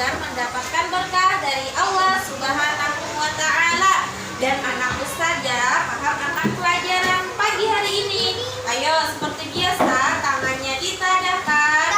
agar mendapatkan berkah dari Allah Subhanahu wa Ta'ala. Dan anak ustazah paham akan pelajaran pagi hari ini. Ayo seperti biasa tangannya ditadahkan.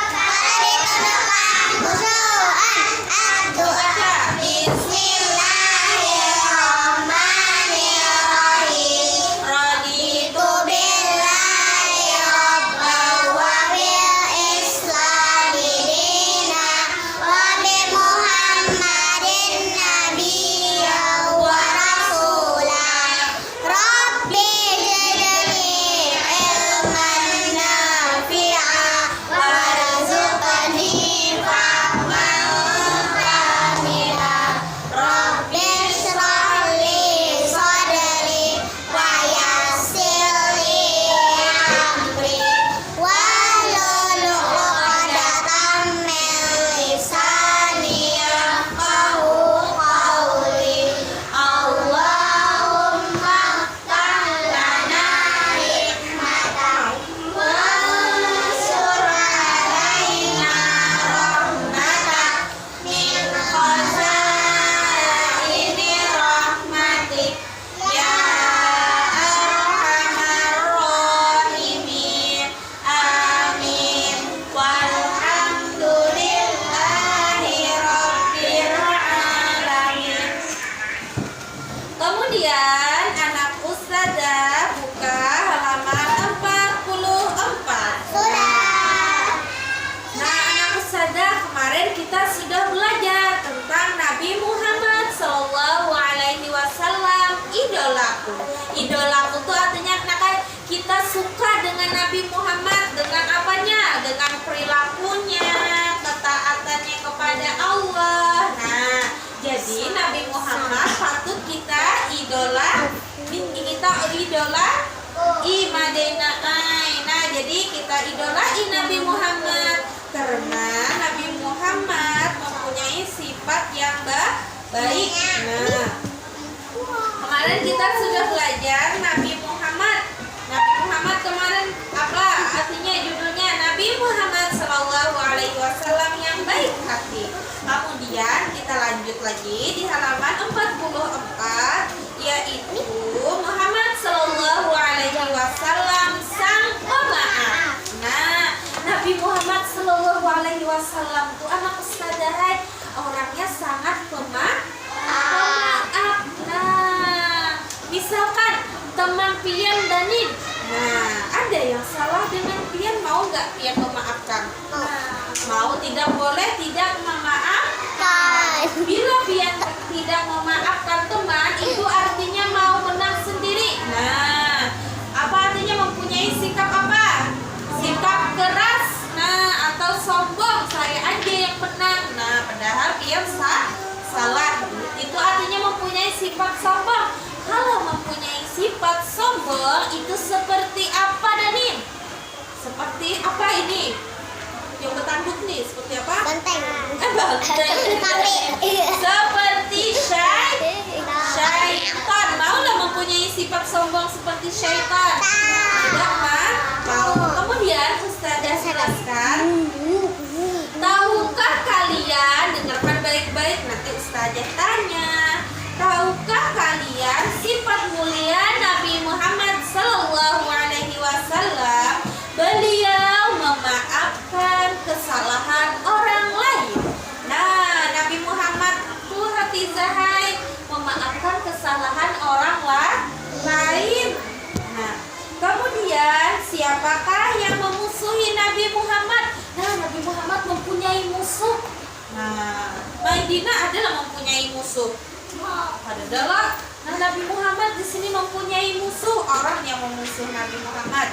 Kemudian anak ustazah buka halaman 44. Nah anak ustazah, kemarin kita sudah belajar tentang Nabi Muhammad SAW, idolaku. Idolaku itu artinya kita suka dengan Nabi Muhammad. Dengan apanya? Dengan perilakunya, ketaatannya kepada Allah. Nah, jadi Nabi Muhammad patut kita idola Nah, jadi kita idolai Nabi Muhammad karena Nabi Muhammad mempunyai sifat yang baik. Nah, kemarin kita sudah belajar Nabi Muhammad. Nabi Muhammad kemarin apa artinya judulnya? Nabi Muhammad SAW yang baik hati. Kemudian kita lanjut lagi di halaman 44, yaitu Muhammad SAW sang pemaaf. Nah, Nabi Muhammad SAW itu anak ustazah, orangnya sangat pemaaf. Nah, misalkan teman pian Danin. Nah, ada yang salah dengan pian, mau nggak pian memaafkan? Mau, tidak boleh tidak memaafkan. Bila pian tidak memaafkan teman, itu artinya mau menang sendiri. Nah, apa artinya mempunyai sikap apa? Sikap keras. Nah, atau sombong, saya aja yang menang. Nah, padahal pian salah. Itu artinya mempunyai sifat sombong. Kalau mempunyai sifat sombong itu seperti apa, Danin? Seperti apa ini? Yang bertanduk nih, seperti apa? Banteng. Seperti syaitan. Maulah mempunyai sifat sombong seperti syaitan? Tidak mau. Kemudian ustazah jelaskan. Tahukah kalian, dengarkan baik-baik, nanti ustazah tanya. Tahukah kalian sifat mulia Nabi Muhammad SAW? Beliau memaafkan kesalahan orang lain. Nah, Nabi Muhammad itu hafizahai memaafkan kesalahan orang lain. Nah, kemudian siapakah yang memusuhi Nabi Muhammad? Nah, Nabi Muhammad mempunyai musuh. Nah, Maidina adalah mempunyai musuh. Adalah. Nah, Nabi Muhammad di sini mempunyai musuh, orang yang memusuhi Nabi Muhammad.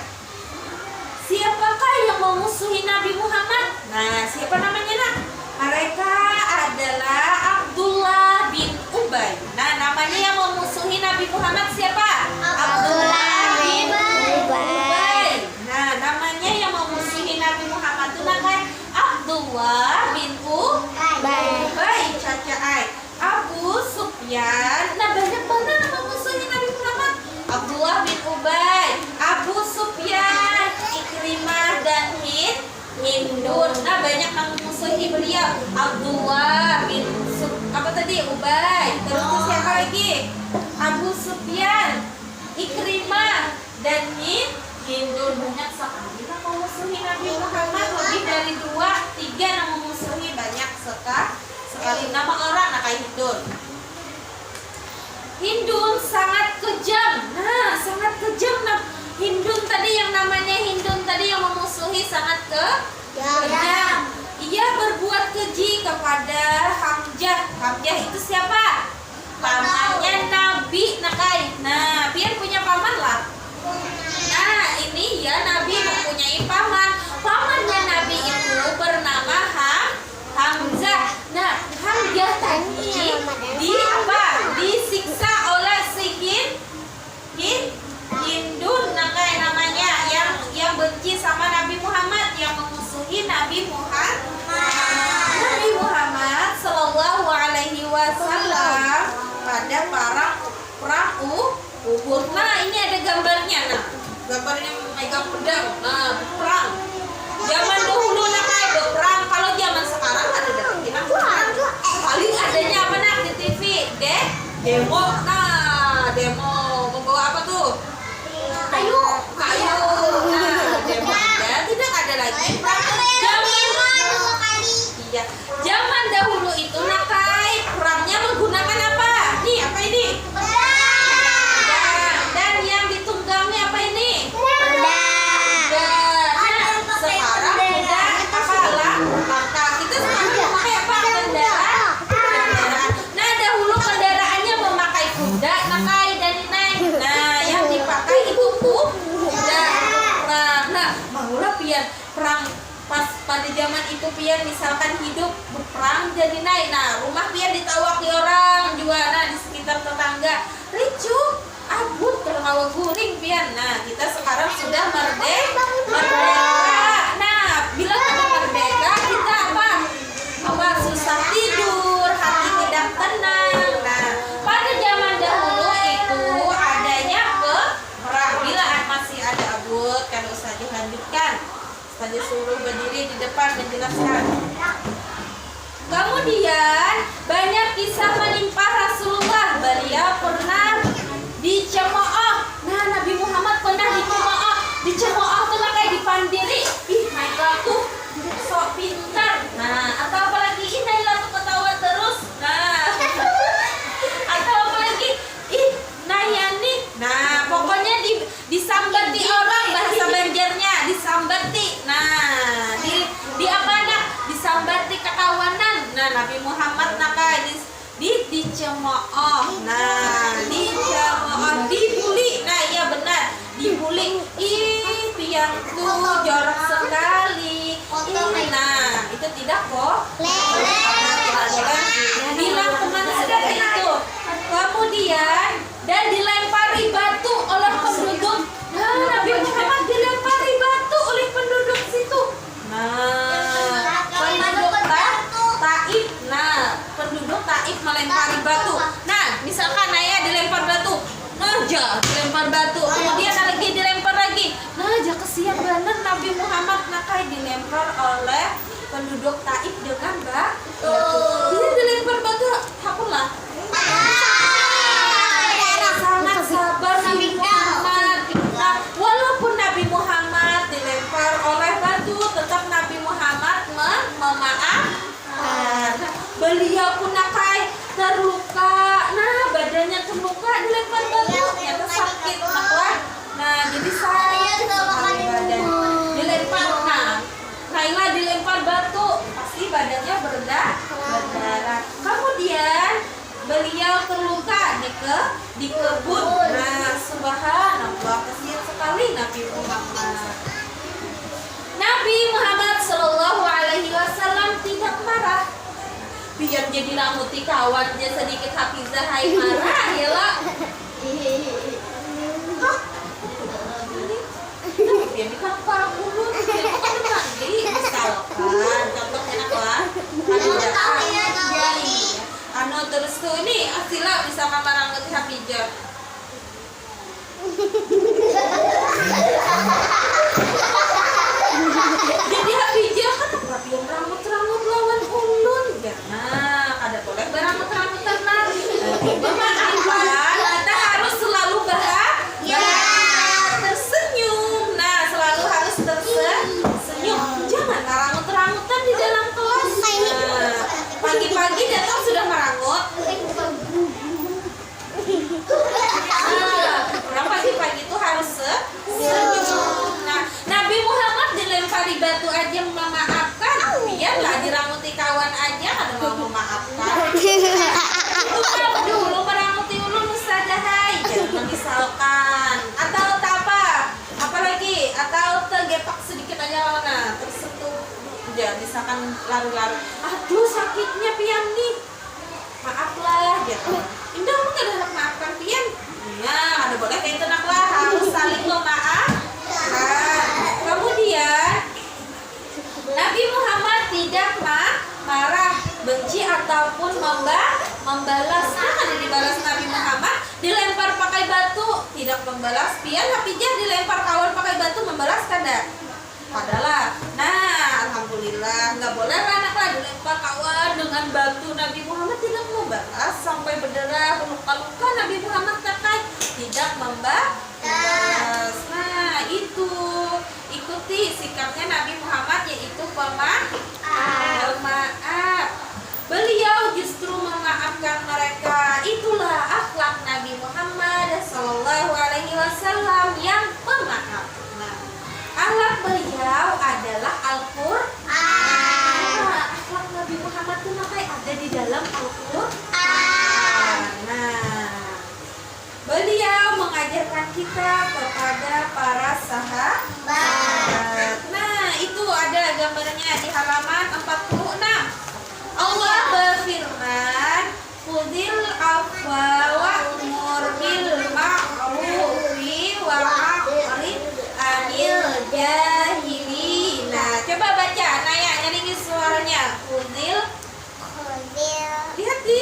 Siapakah yang memusuhi Nabi Muhammad? Nah, siapa namanya, Nak? Mereka adalah Abdullah bin Ubay. Nah, namanya yang memusuhi Nabi Muhammad siapa? Abdullah bin Ubay. Nah, namanya yang memusuhi Nabi Muhammad itu namanya Abdullah bin Ubay. Caca ai. Abu Sufyan. Nah, banyak banget memusuhi Nabi Muhammad. Abdullah bin Ubay, Abu Sufyan, Ikrimah dan Hindun. Nah, banyak memusuhi beliau. Abdullah bin Ikrimah dan Hindun. Banyak sekali yang memusuhi Nabi Muhammad, lebih dari 2-3 yang memusuhi, banyak sekali nama orang. Nah kayak Hindun. Hindun sangat kejam. Nah sangat kejam. Nah Hindun tadi yang namanya Hindun tadi yang memusuhi sangat kejam. Ia berbuat keji kepada Hamzah. Hamzah itu siapa? Pamannya Nabi. Nah biar punya paman lah. Nah ini ya Nabi mempunyai paman. Pamannya Nabi itu bernama Hamzah. Nah Hamzah tadi disiksa oleh si Hindun. Nah kayak namanya yang benci sama Nabi Muhammad, yang memusuhi Nabi Muhammad. Nabi Muhammad Sallallahu Alaihi Wasallam pada perang Uhud. Nah ini ada gambarnya. Nah gambarnya megang pedang. Nah perang zaman dahulu nah kayak berperang. Kalau zaman sekarang ada perang. Paling adanya apa nak di TV? Demo. Nah demo membawa apa tuh? Kayu. Nah demo ada. Tidak ada lagi perang. Iya. Zaman dahulu itu nakai perangnya menggunakan apa? Nih apa ini? Pedang. Dan yang ditunggangi apa ini? Pedang. Nah sekarang udah apalah maka kita sekarang memakai apa? Kendaraan. Nah dahulu kendaraannya memakai kuda, nakai dan naik. Nah yang dipakai itu kuda perang. Nah maulah pian perang. Pas pada zaman itu pian misalkan hidup berperang jadi naik. Nah rumah pian ditawaki orang juga. Nah di sekitar tetangga ricu abut terlalu guring pian. Nah kita sekarang sudah merdeka. Nah bila kita merdeka kita apa susah tidur, hati tidak tenang. Nah pada zaman dahulu itu adanya perang. Bila masih ada abut kan usah dilanjutkan. Tadi suruh berdiri di depan menjelaskan. Kemudian banyak kisah menimpa Rasulullah. Beliau pernah dicemooh. Nah Nabi Muhammad pernah dicemooh. Dicemooh tuh kayak dipandiri. Ih Naila tuh sok pintar. Nah atau apalagi ih Naila tuh ketawa terus. Nah atau apalagi ih Nayani. Nah pokoknya disambati orang, bahasa Banjarnya disambati. Nah di apa nak disambati kekawanan. Nah Nabi Muhammad nakai dicemooh. Nah dicemooh, dibully. Nah iya benar dibully. Ih piang tuh jorok sekali. Nah itu tidak kok. Bilang teman seperti itu. Kemudian dan dilempari batu oleh penduduk. Nah Nabi Muhammad dilempari batu oleh penduduk situ. Nah penduduk Taif. Nah penduduk Taif melempari batu. Nah misalkan Naya dilempar batu. Nah dilempar batu. Kemudian lagi dilempar lagi. Nah kesian bener Nabi Muhammad nakai dilempar oleh penduduk Taif dengan batu. Dia dilempar batu. Apalah. Sangat sabar Nabi Muhammad. Nah, walaupun Nabi Muhammad dilempar oleh batu, tetap Nabi Muhammad memaafkan. Beliau pun nakai terluka. Nah, badannya terluka dilempar batu, ternyata sakit maklah. Nah, jadi sakit sekali badan. Dilempar. Nah, Naila dilempar batu, pasti badannya berdarah. Kemudian beliau terluka di kebun. Nah, subhanallah kasihan sekali Nabi Muhammad. Nabi Muhammad Sallallahu Alaihi Wasallam tidak marah. Biar jadi ramuti kawannya sedikit Hafizah hai marah ya lah. Biar di kapal dulu. Jadi misalkan contohnya apa? Anu terus tuh ini asila bisa kamar ngerti Hafizah. Jadi Hafizah kan rapian rambut lawan ulun. Nah, ada boleh berambut tenang. Kita harus selalu bahagia. lari-lari. Aduh sakitnya pian nih. Maaflah gitu. Indah lu gak ada maafkan pian. Nah, ada boleh kayak itu nak lah, harus saling memaafkan. Kemudian Nabi Muhammad tidak marah, benci ataupun membalas. Ada dibalas Nabi Muhammad, dilempar pakai batu, tidak membalas. Pian Hafijah dilempar kawan pakai batu, membalas kada? Adalah. Nah, alhamdulillah, nggak boleh anak lah dilempar kawan dengan batu. Nabi Muhammad tidak membalas sampai berdarah, luka-luka. Nabi Muhammad tidak membalas. Nah, itu ikuti sikapnya Nabi Muhammad, yaitu pemaaf. Beliau justru memaafkan mereka. Itulah akhlak Nabi Muhammad Sallallahu Alaihi Wasallam yang pemaaf. Nah, akhlak beliau adalah Al-Quran. Akhlak Nabi Muhammad itu makanya ada di dalam Al-Quran. Nah, beliau mengajarkan kita kepada para sahabat. Nah, itu ada gambarnya di halaman 46. Allah berfirman, "Khudhil afwa wa'mur bil ma'rufi wa'rid 'anil jahilin." Nah, coba baca. Naya, nyaringin suaranya. Khudhil. Lihat di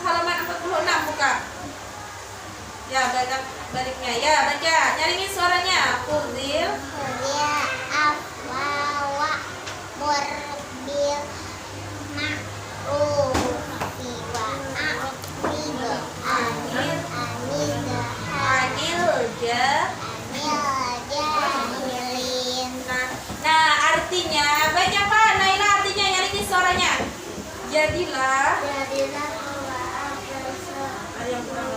halaman 46 buka. Ya, baliknya. Ya, baca. Nyaringin suaranya. Khudhil afwa wa'mur bil Nah, artinya baca apa? Naila, artinya nyaringin suaranya. Jadilah ada yang kurang.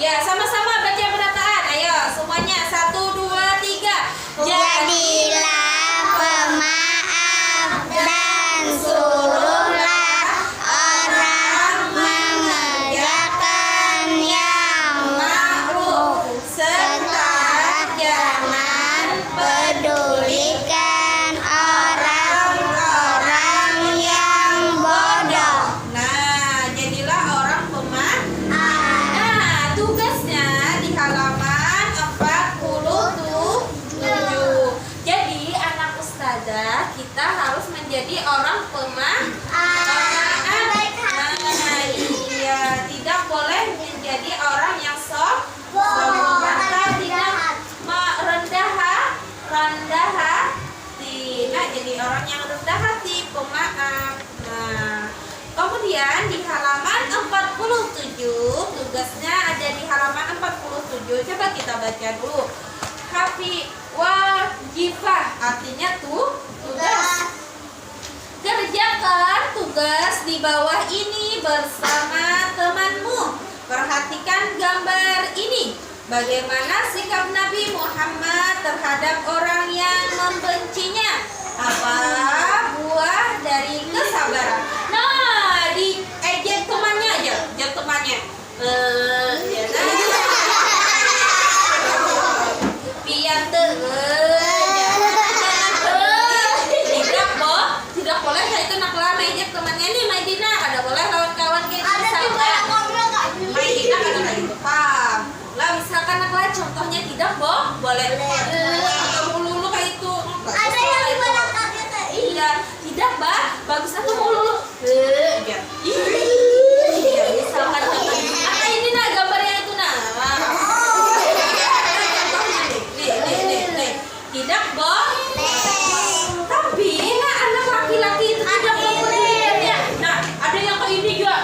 Ya, sama-sama baca penataan. Ayo, semuanya. 1, 2, 3. Jadilah pemaaf dan suruhlah orang mengerjakan yang ma'ruf, serta jangan pedulikan orang-orang yang bodoh. Nah, jadilah orang pemaaf. Nah, tugasnya di halaman 47. Jadi anak ustazah kita harus menjadi orang pemaaf. Nah, iya, tidak boleh menjadi orang yang sombong, maka tidak rendah hati. Nah, jadi orang yang rendah hati, pemaaf. Nah, kemudian di halaman 47, tugasnya ada di halaman 47. Coba kita baca dulu. Wajibah artinya tugas. Kerjakan tugas di bawah ini bersama temanmu. Perhatikan gambar ini. Bagaimana sikap Nabi Muhammad terhadap orang yang membencinya? Apa buah dari kesabaran? Nah, di ejek temannya aja, ejek temannya. Ya, pian tidak boleh saya itu nak lama ejek temannya nih Maidina, ada boleh kawan-kawan kayak Maidina kan kayak gitu paham lah, misalkan nak lah contohnya tidak boleh lulu kayak itu Ada yang di belakangnya teh. iya tidak bagus aku mau lulu iya misalkan apa ini nah gambarnya itu nah nih tidak tapi nah anak laki-laki itu tidak boleh ya. Nah ada yang kayak ini gak?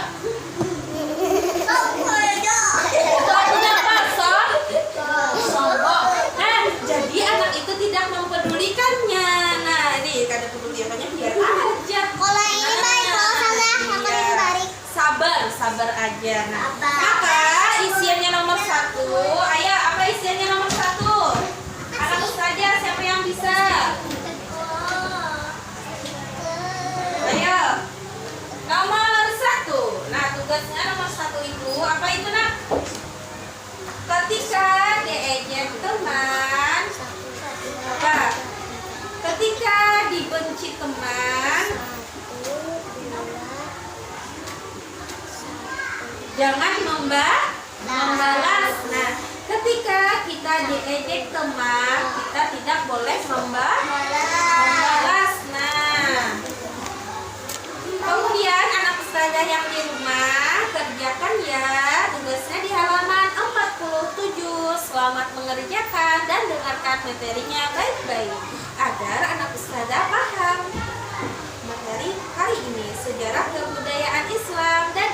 Jadi anak itu tidak mempedulikannya. Nah ini kada pedulikannya biar aja. Kalau ini baik, kalau salah yang paling baik. Sabar aja. Nah, Sabar. maka isiannya nomor 1. Ayo, apa isiannya nomor 1? Anak ustazah siapa yang bisa? Ayo. Nomor 1. Nah, tugasnya nomor 1 itu apa itu? Jangan membalas. Nah, ketika kita diejek teman, kita tidak boleh membalas. Nah, kemudian anak ustazah yang di rumah kerjakan ya tugasnya di halaman 47. Selamat mengerjakan dan dengarkan materinya baik-baik agar anak ustazah paham materi kali ini, sejarah kebudayaan Islam dan